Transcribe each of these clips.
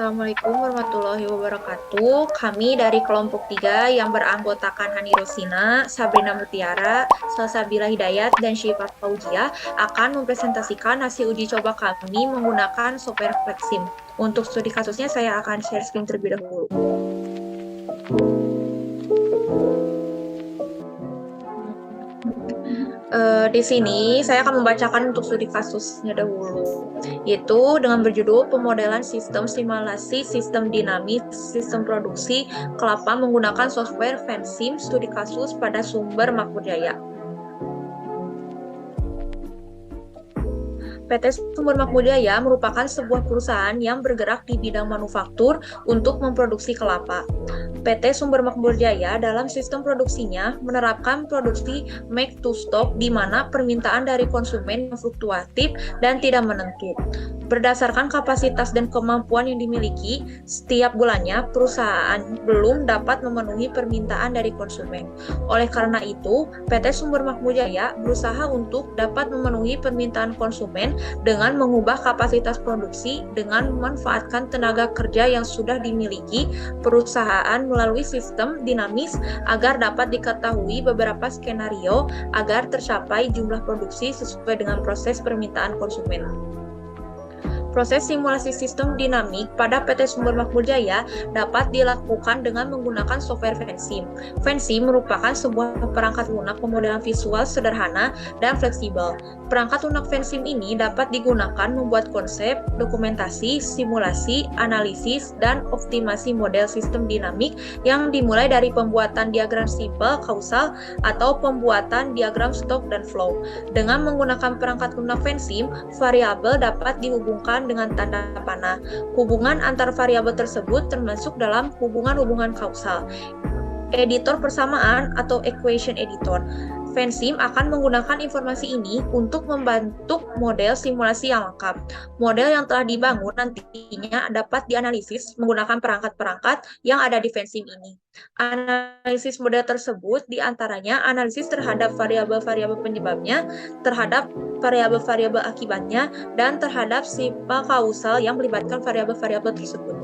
Assalamualaikum warahmatullahi wabarakatuh. Kami dari kelompok 3 yang beranggotakan Hani Rosina, Sabrina Mutiara, Salsabila Hidayat, dan Syifa Fauzia akan mempresentasikan hasil uji coba kami menggunakan software Flexim. Untuk studi kasusnya saya akan share screen terlebih dahulu. Di sini saya akan membacakan untuk studi kasusnya dahulu, yaitu dengan berjudul pemodelan sistem simulasi sistem dinamis sistem produksi kelapa menggunakan software Fansim studi kasus pada sumber Makmur Jaya. PT Sumber Makmur Jaya merupakan sebuah perusahaan yang bergerak di bidang manufaktur untuk memproduksi kelapa. PT Sumber Makmur Jaya dalam sistem produksinya menerapkan produksi make to stock di mana permintaan dari konsumen yang fluktuatif dan tidak menentu. Berdasarkan kapasitas dan kemampuan yang dimiliki, setiap bulannya perusahaan belum dapat memenuhi permintaan dari konsumen. Oleh karena itu, PT Sumber Makmur Jaya berusaha untuk dapat memenuhi permintaan konsumen dengan mengubah kapasitas produksi dengan memanfaatkan tenaga kerja yang sudah dimiliki perusahaan melalui sistem dinamis agar dapat diketahui beberapa skenario agar tercapai jumlah produksi sesuai dengan proses permintaan konsumen. Proses simulasi sistem dinamik pada PT Sumber Makmur Jaya dapat dilakukan dengan menggunakan software Fansim. Fansim merupakan sebuah perangkat lunak pemodelan visual sederhana dan fleksibel. Perangkat lunak Fansim ini dapat digunakan membuat konsep, dokumentasi, simulasi, analisis, dan optimasi model sistem dinamik yang dimulai dari pembuatan diagram simpel kausal atau pembuatan diagram stok dan flow. Dengan menggunakan perangkat lunak Fansim, variabel dapat dihubungkan dengan tanda panah. Hubungan antar variabel tersebut termasuk dalam hubungan-hubungan kausal. Editor persamaan atau equation editor. Fansim akan menggunakan informasi ini untuk membentuk model simulasi yang lengkap. Model yang telah dibangun nantinya dapat dianalisis menggunakan perangkat-perangkat yang ada di Fansim ini. Analisis model tersebut diantaranya analisis terhadap variabel-variabel penyebabnya, terhadap variabel-variabel akibatnya, dan terhadap simpel kausal yang melibatkan variabel-variabel tersebut.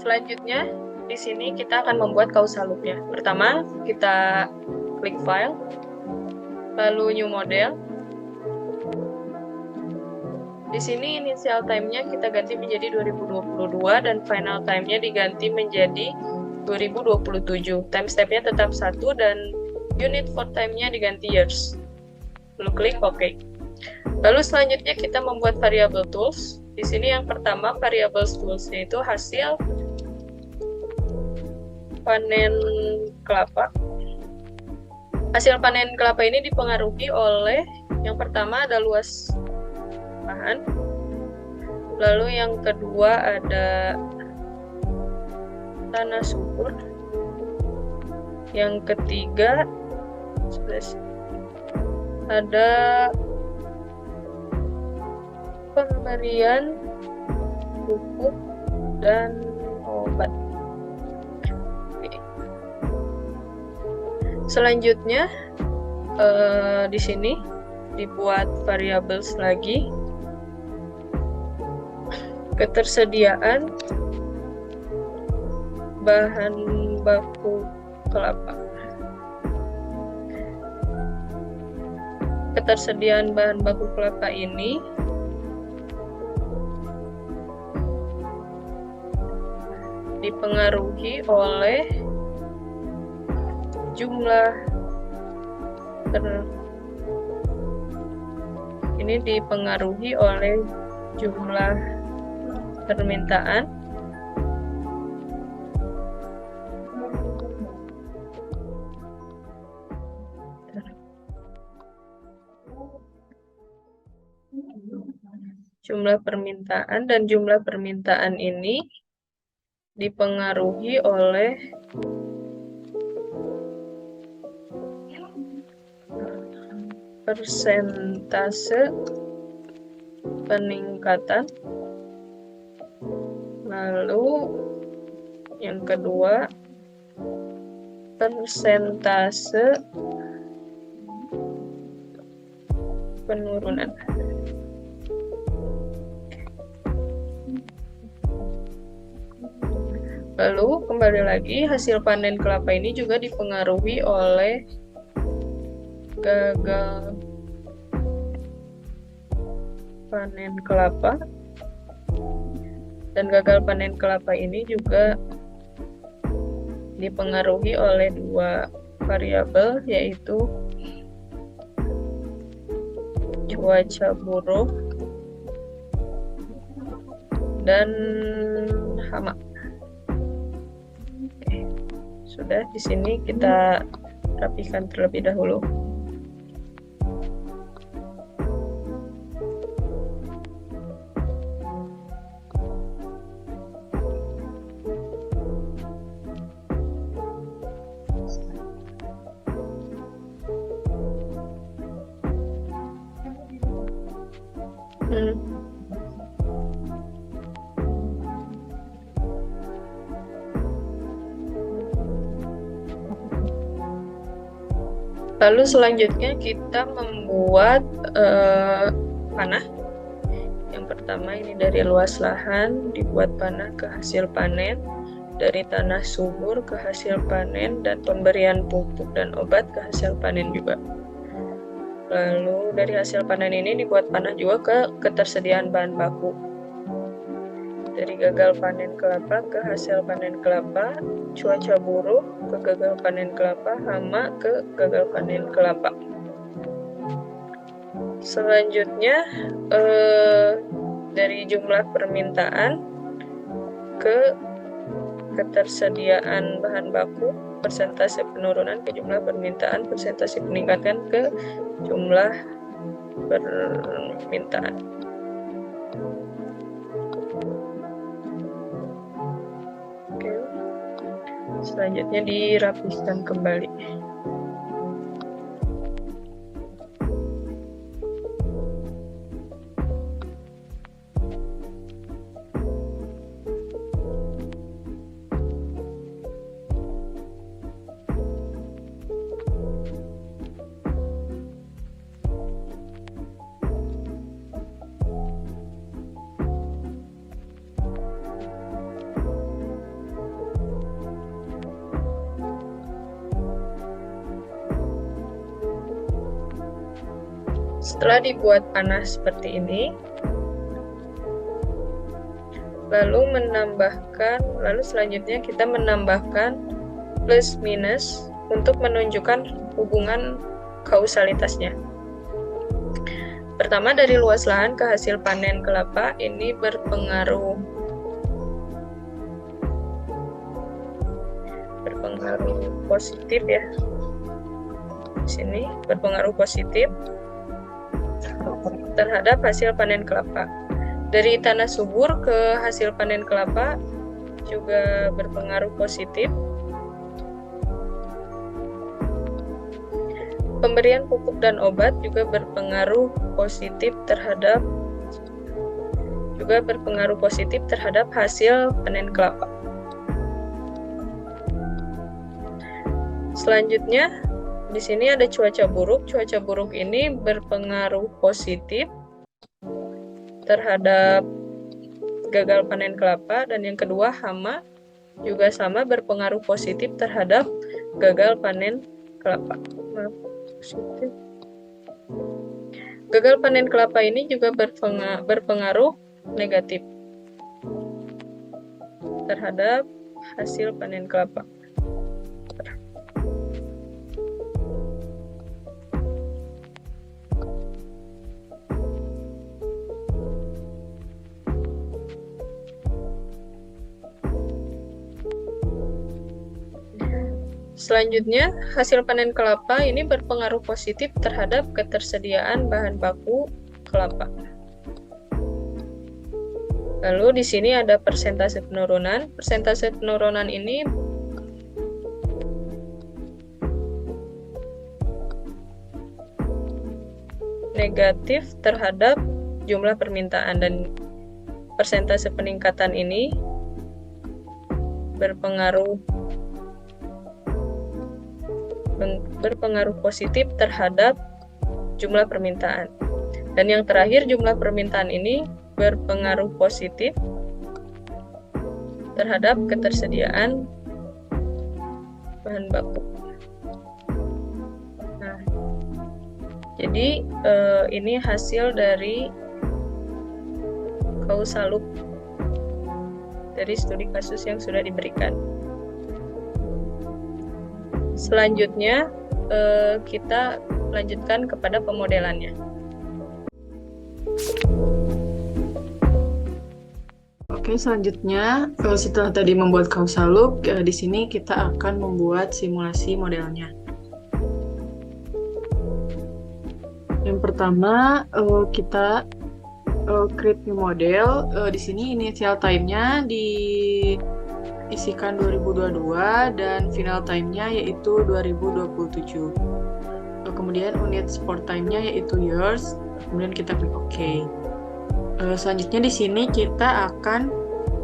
Selanjutnya, di sini kita akan membuat causal loop-nya. Pertama, kita klik file, lalu new model. Di sini initial time-nya kita ganti menjadi 2022 dan final time-nya diganti menjadi 2027. Time step-nya tetap 1 dan unit for time-nya diganti years. Lalu klik OK. Lalu selanjutnya kita membuat variable tools. Di sini yang pertama variable tools yaitu hasil panen kelapa. Hasil panen kelapa ini dipengaruhi oleh yang pertama ada luas lahan, lalu yang kedua ada tanah subur, yang ketiga ada pemberian pupuk dan obat. Selanjutnya di sini dibuat variables lagi, ketersediaan bahan baku kelapa. Ketersediaan bahan baku kelapa ini dipengaruhi oleh jumlah ini dipengaruhi oleh jumlah permintaan dan jumlah permintaan ini dipengaruhi oleh persentase peningkatan. Lalu yang kedua persentase penurunan. Lalu kembali lagi, hasil panen kelapa ini juga dipengaruhi oleh gagal panen kelapa, dan gagal panen kelapa ini juga dipengaruhi oleh dua variabel, yaitu cuaca buruk dan hama. Oke, sudah, di sini kita rapikan terlebih dahulu. Lalu selanjutnya kita membuat panah. Yang pertama ini dari luas lahan dibuat panah ke hasil panen, dari tanah subur ke hasil panen, dan pemberian pupuk dan obat ke hasil panen juga. Lalu dari hasil panen ini dibuat panah juga ke ketersediaan bahan baku. Dari gagal panen kelapa ke hasil panen kelapa, cuaca buruk ke gagal panen kelapa, hama ke gagal panen kelapa. Selanjutnya dari jumlah permintaan ke ketersediaan bahan baku, persentase penurunan ke jumlah permintaan, persentase peningkatan ke jumlah permintaan. Oke. Selanjutnya dirapihkan kembali. Setelah dibuat panah seperti ini, lalu selanjutnya kita menambahkan plus minus untuk menunjukkan hubungan kausalitasnya. Pertama, dari luas lahan ke hasil panen kelapa ini berpengaruh positif ya. Di sini berpengaruh positif terhadap hasil panen kelapa. Dari tanah subur ke hasil panen kelapa juga berpengaruh positif. Pemberian pupuk dan obat juga berpengaruh positif terhadap hasil panen kelapa. Selanjutnya, di sini ada cuaca buruk. Cuaca buruk ini berpengaruh positif terhadap gagal panen kelapa, dan yang kedua hama juga sama berpengaruh positif terhadap gagal panen kelapa. Positif. Gagal panen kelapa ini juga berpengaruh negatif terhadap hasil panen kelapa. Selanjutnya, hasil panen kelapa ini berpengaruh positif terhadap ketersediaan bahan baku kelapa. Lalu di sini ada persentase penurunan. Persentase penurunan ini negatif terhadap jumlah permintaan, dan persentase peningkatan ini berpengaruh positif terhadap jumlah permintaan. Dan yang terakhir, jumlah permintaan ini berpengaruh positif terhadap ketersediaan bahan baku. Nah, jadi ini hasil dari causal loop dari studi kasus yang sudah diberikan. Selanjutnya kita lanjutkan kepada pemodelannya. Oke, selanjutnya setelah tadi membuat causal loop, di sini kita akan membuat simulasi modelnya. Yang pertama, kita create new model. Di sini initial time-nya diisikan 2022 dan final time-nya yaitu 2027. Kemudian unit support time-nya yaitu years. Kemudian kita klik OK. Selanjutnya di sini kita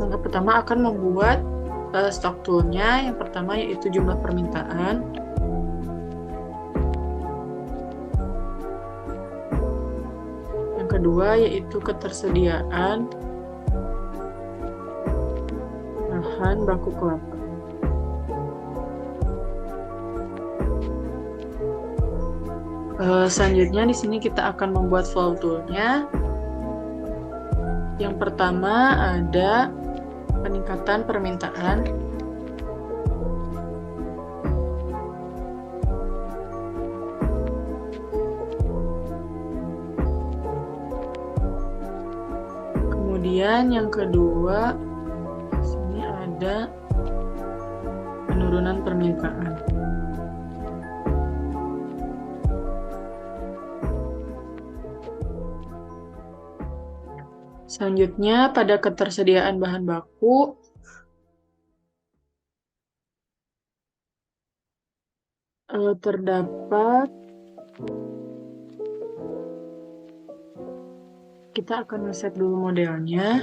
yang pertama akan membuat stock tool-nya. Yang pertama yaitu jumlah permintaan. Yang kedua yaitu ketersediaan bahan baku kelapa. Selanjutnya di sini kita akan membuat flow tool-nya. Yang pertama ada peningkatan permintaan. Kemudian yang kedua, di sini ada penurunan permintaan. Selanjutnya, pada ketersediaan bahan baku, terdapat, kita akan reset dulu modelnya.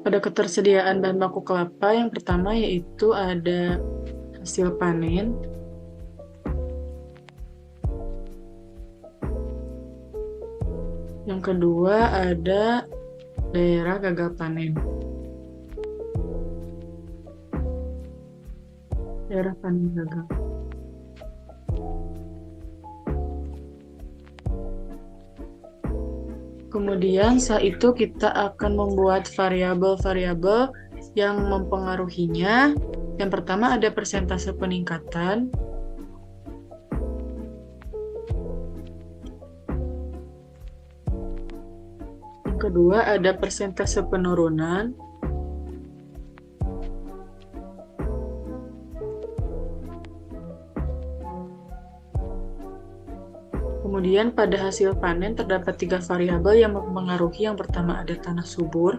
Pada ketersediaan bahan baku kelapa, yang pertama yaitu ada hasil panen. Yang kedua ada daerah gagal panen. Daerah panen gagal. Kemudian setelah itu kita akan membuat variabel-variabel yang mempengaruhinya. Yang pertama ada persentase peningkatan. Yang kedua ada persentase penurunan. Kemudian pada hasil panen terdapat 3 variabel yang mempengaruhi. Yang pertama ada tanah subur.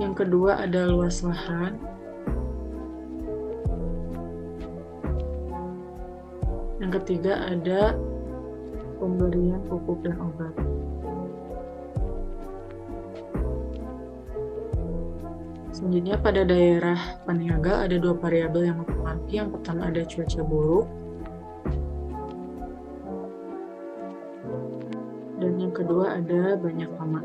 Yang kedua ada luas lahan. Yang ketiga ada pemberian pupuk dan obat. Selanjutnya pada daerah panen gagal ada 2 variabel yang mempengaruhi. Yang pertama ada cuaca buruk. Dan yang kedua ada banyak hama.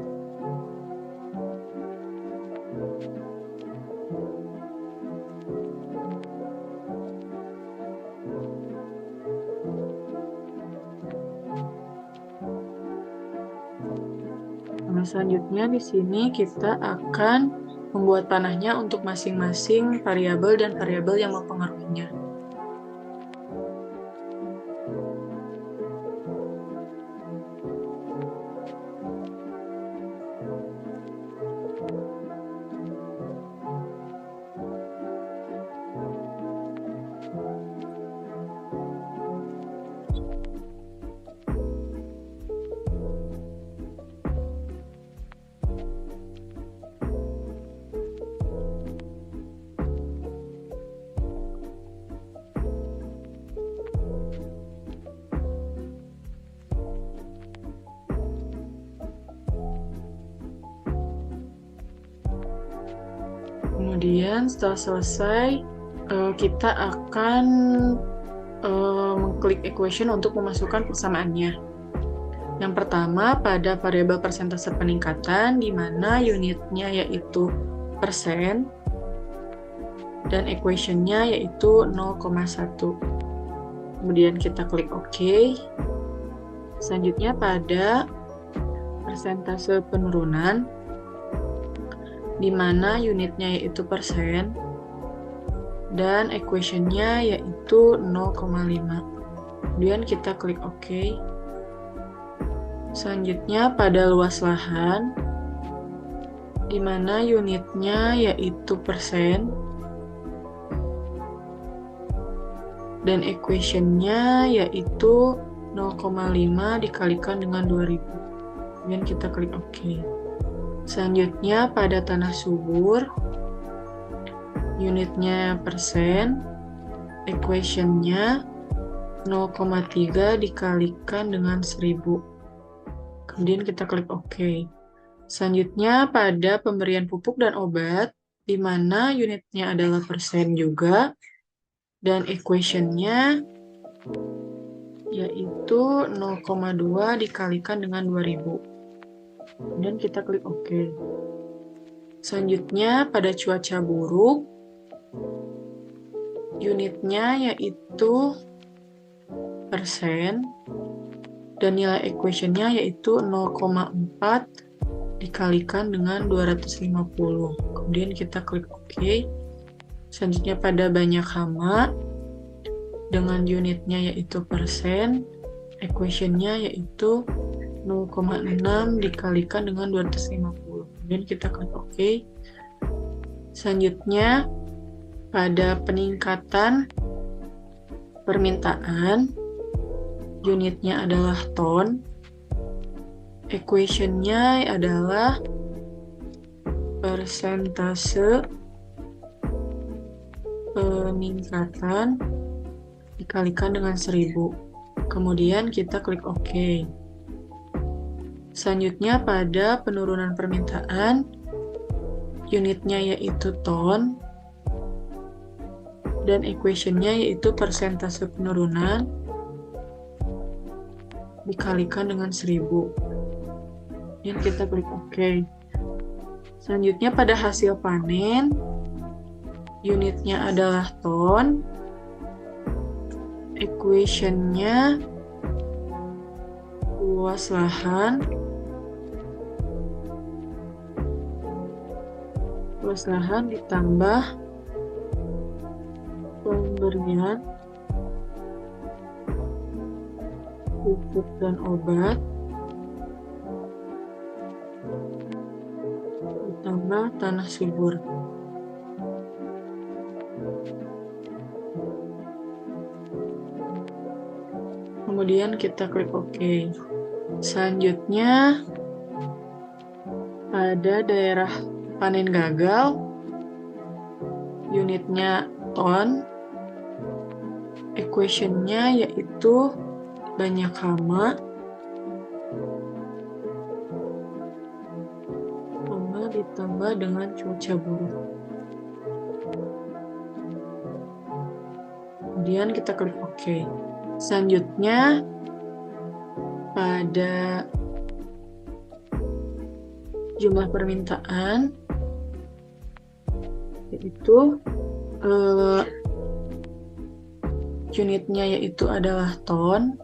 Nah, selanjutnya di sini kita akan membuat panahnya untuk masing-masing variabel dan variabel yang mempengaruhinya. Kemudian setelah selesai, kita akan mengklik equation untuk memasukkan persamaannya. Yang pertama, pada variabel persentase peningkatan, di mana unitnya yaitu persen, dan equation-nya yaitu 0,1. Kemudian kita klik OK. Selanjutnya pada persentase penurunan, di mana unitnya yaitu persen, dan equation-nya yaitu 0,5. Kemudian kita klik OK. Selanjutnya pada luas lahan, di mana unitnya yaitu persen, dan equation-nya yaitu 0,5 dikalikan dengan 2000. Kemudian kita klik OK. Selanjutnya pada tanah subur, unitnya persen, equation-nya 0,3 dikalikan dengan 1000. Kemudian kita klik OK. Selanjutnya pada pemberian pupuk dan obat, di mana unitnya adalah persen juga, dan equation-nya yaitu 0,2 dikalikan dengan 2000. Kemudian kita klik OK. Selanjutnya pada cuaca buruk, unitnya yaitu persen, dan nilai equation-nya yaitu 0,4 dikalikan dengan 250. Kemudian kita klik OK. Selanjutnya pada banyak hama, dengan unitnya yaitu persen, equation-nya yaitu 0,6 dikalikan dengan 250. Kemudian kita klik OK. Selanjutnya pada peningkatan permintaan, unitnya adalah ton, equation-nya adalah persentase peningkatan dikalikan dengan 1000. Kemudian kita klik OK. Selanjutnya pada penurunan permintaan, unitnya yaitu ton, dan equation-nya yaitu persentase penurunan dikalikan dengan 1000. Dan kita klik OK. Selanjutnya pada hasil panen, unitnya adalah ton, equation-nya luas lahan ditambah pemberian pupuk dan obat ditambah tanah subur. Kemudian kita klik OK. Selanjutnya pada daerah panen gagal, unitnya ton, equation-nya yaitu banyak hama ditambah dengan cuaca buruk. Kemudian kita klik OK. Selanjutnya pada jumlah permintaan, yaitu unitnya yaitu adalah ton.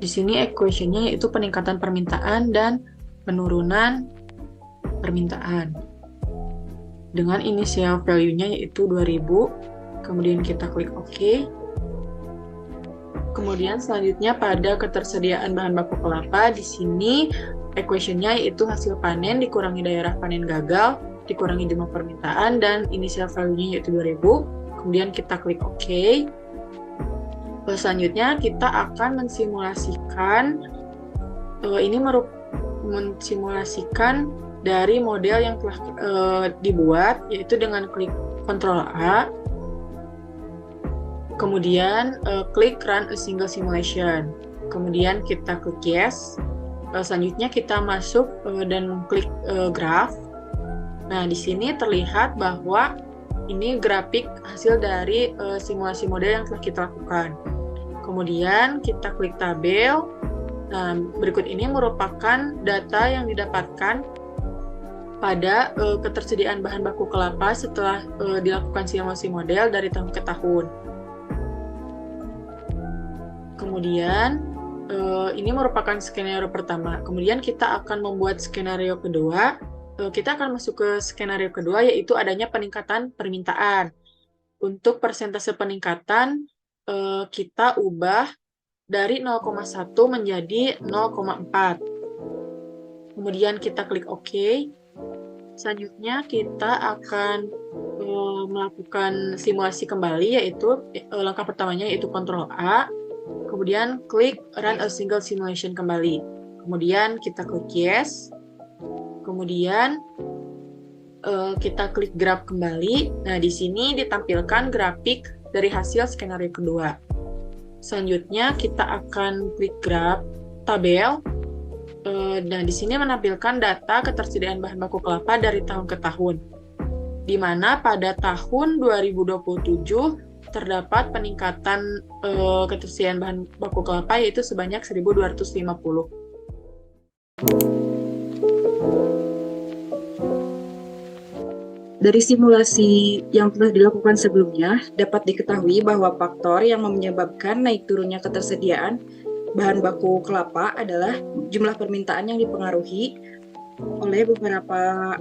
Di sini equation-nya yaitu peningkatan permintaan dan penurunan permintaan. Dengan initial value-nya yaitu 2000. Kemudian kita klik OK. Kemudian selanjutnya pada ketersediaan bahan baku kelapa, di sini equation-nya yaitu hasil panen dikurangi daerah panen gagal, dikurangi jumlah permintaan, dan initial value-nya yaitu 2000. Kemudian kita klik OK. Selanjutnya kita akan mensimulasikan, mensimulasikan dari model yang telah dibuat, yaitu dengan klik Ctrl A, kemudian klik Run a Single Simulation, kemudian kita klik Yes. Selanjutnya kita masuk dan klik Graph. Nah, di sini terlihat bahwa ini grafik hasil dari simulasi model yang telah kita lakukan. Kemudian kita klik tabel. Nah, berikut ini merupakan data yang didapatkan pada ketersediaan bahan baku kelapa setelah dilakukan simulasi model dari tahun ke tahun. Kemudian, ini merupakan skenario pertama. Kemudian kita akan membuat skenario kedua. Kita akan masuk ke skenario kedua, yaitu adanya peningkatan permintaan. Untuk persentase peningkatan, kita ubah dari 0,1 menjadi 0,4. Kemudian kita klik OK. Selanjutnya kita akan melakukan simulasi kembali, yaitu langkah pertamanya yaitu Ctrl A. Kemudian klik Run a Single Simulation kembali. Kemudian kita klik Yes. Kemudian kita klik graf kembali. Nah, di sini ditampilkan grafik dari hasil skenario kedua. Selanjutnya kita akan klik graf tabel. Nah, di sini menampilkan data ketersediaan bahan baku kelapa dari tahun ke tahun. Di mana pada tahun 2027 terdapat peningkatan ketersediaan bahan baku kelapa yaitu sebanyak 1.250. Dari simulasi yang telah dilakukan sebelumnya, dapat diketahui bahwa faktor yang menyebabkan naik turunnya ketersediaan bahan baku kelapa adalah jumlah permintaan yang dipengaruhi oleh beberapa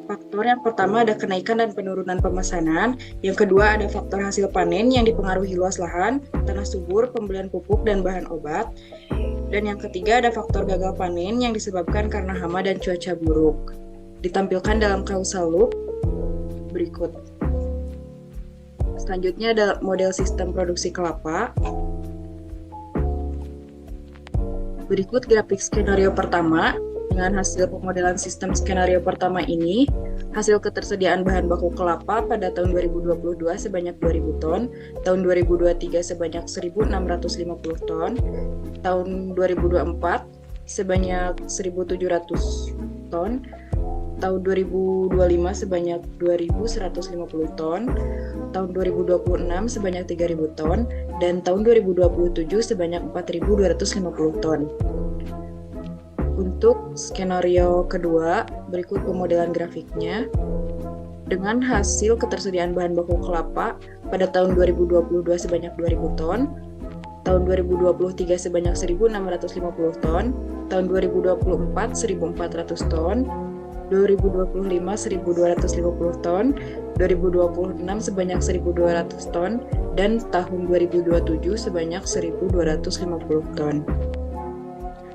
faktor. Yang pertama ada kenaikan dan penurunan pemesanan, yang kedua ada faktor hasil panen yang dipengaruhi luas lahan, tanah subur, pembelian pupuk dan bahan obat, dan yang ketiga ada faktor gagal panen yang disebabkan karena hama dan cuaca buruk. Ditampilkan dalam causal loop berikut. Selanjutnya ada model sistem produksi kelapa. Berikut grafik skenario pertama. Dengan hasil pemodelan sistem skenario pertama ini, hasil ketersediaan bahan baku kelapa pada tahun 2022 sebanyak 2.000 ton, tahun 2023 sebanyak 1.650 ton, tahun 2024 sebanyak 1.700 ton, tahun 2025 sebanyak 2.150 ton, tahun 2026 sebanyak 3.000 ton, dan tahun 2027 sebanyak 4.250 ton. Untuk skenario kedua, berikut pemodelan grafiknya. Dengan hasil ketersediaan bahan baku kelapa pada tahun 2022 sebanyak 2.000 ton, tahun 2023 sebanyak 1.650 ton, tahun 2024 1.400 ton, 2025 1.250 ton, 2026 sebanyak 1.200 ton, dan tahun 2027 sebanyak 1.250 ton.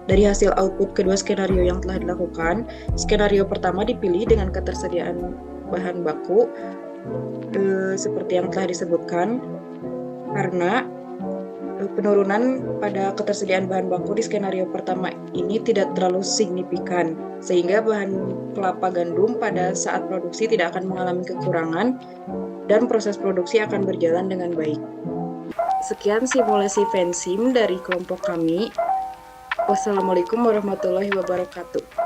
Dari hasil output kedua skenario yang telah dilakukan, skenario pertama dipilih dengan ketersediaan bahan baku seperti yang telah disebutkan, karena penurunan pada ketersediaan bahan baku di skenario pertama ini tidak terlalu signifikan, sehingga bahan kelapa gandum pada saat produksi tidak akan mengalami kekurangan dan proses produksi akan berjalan dengan baik. Sekian simulasi Vensim dari kelompok kami. Wassalamualaikum warahmatullahi wabarakatuh.